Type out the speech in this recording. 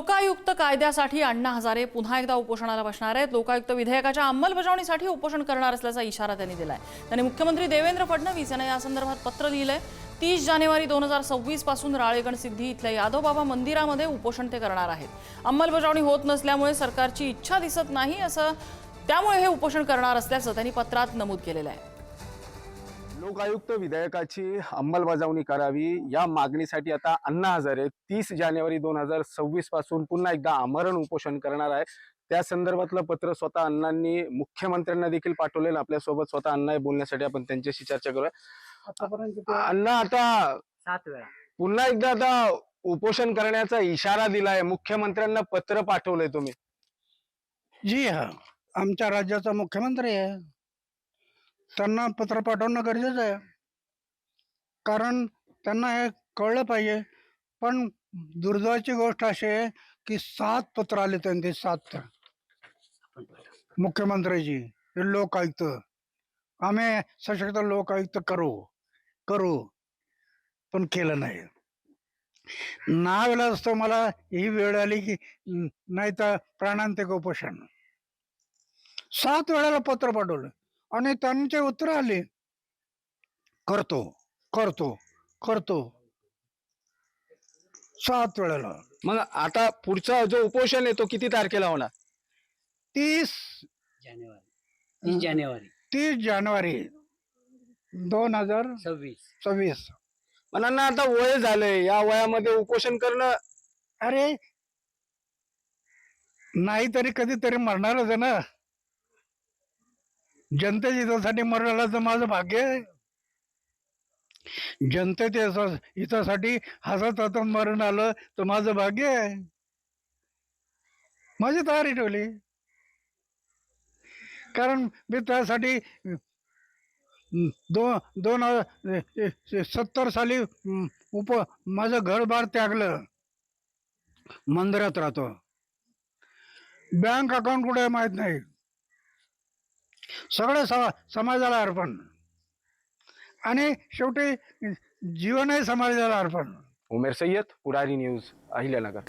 लोकायुक्त कायद्यासाठी अण्णा हजारे पुन्हा एकदा उपोषणाला बसणार आहेत। लोकायुक्त विधेयकाच्या अंमलबजावणीसाठी उपोषण करणार असल्याचा इशारा त्यांनी दिलाय। त्यांनी मुख्यमंत्री देवेंद्र फडणवीस यांना या संदर्भात पत्र लिहिलंय। 30 जानेवारी 2026 पासून राळेगण सिद्धी इथल्या यादवबाबा मंदिरामध्ये उपोषण ते करणार आहेत। अंमलबजावणी होत नसल्यामुळे सरकारची इच्छा दिसत नाही असं त्यामुळे हे उपोषण करणार असल्याचं त्यांनी पत्रात नमूद केलेलं आहे। लोकायुक्त विधेयकाची अंमलबजावणी करावी या मागणीसाठी आता अण्णा हजारे 30 जानेवारी 2026 पासून पुन्हा एकदा आमरण उपोषण करणार आहे। त्या संदर्भातलं पत्र स्वतः अण्णांनी मुख्यमंत्र्यांना देखील पाठवलेलं। आपल्यासोबत स्वतः अण्णा बोलण्यासाठी आपण त्यांच्याशी चर्चा करूया। अण्णा, आता 7 वेळा पुन्हा एकदा आता उपोषण करण्याचा इशारा दिलाय, मुख्यमंत्र्यांना पत्र पाठवलंय तुम्ही? जी हाँ, आमच्या राज्याचा मुख्यमंत्री आहे, त्यांना पत्र पाठवणं गरजेचं आहे, कारण त्यांना हे कळलं पाहिजे। पण दुर्दैवाची गोष्ट अशी आहे की 7 पत्र आले त्यांचे, 7 मुख्यमंत्र्याची। हे लोकायुक्त, आम्ही सशक्त लोकायुक्त करू पण केलं नाही। नावेला असतं मला ही वेळ आली की नाही तर प्राणांतिक उपोषण। 7 वेळेला पत्र पाठवलं आणि त्यांचे उत्तर आले, करतो करतो करतो 7 वेळेला। मग आता पुढचा जो उपोषण आहे तो किती तारखेला होणार? 30 जानेवारी 30 जानेवारी 2026। मनांना आता वय झालंय, या वयामध्ये उपोषण करणं अरे नाही तरी कधीतरी मरणारच आहे ना। जनतेच्या हितासाठी मरणाला तर माझं भाग्य आहे। जनतेच्या हितासाठी हसत हसत मरण आलं तर माझं भाग्य आहे। माझी तयारी ठेवली, कारण मी त्यासाठी 2070 साली माझं घरबार त्यागलं, मंदिरात राहतो, बँक अकाउंट कुठे माहित नाही, सगळं समाजाला अर्पण, आणि शेवटी जीवनही समाजाला अर्पण। उमेर सय्यद, पुढारी न्यूज, अहिल्यानगर।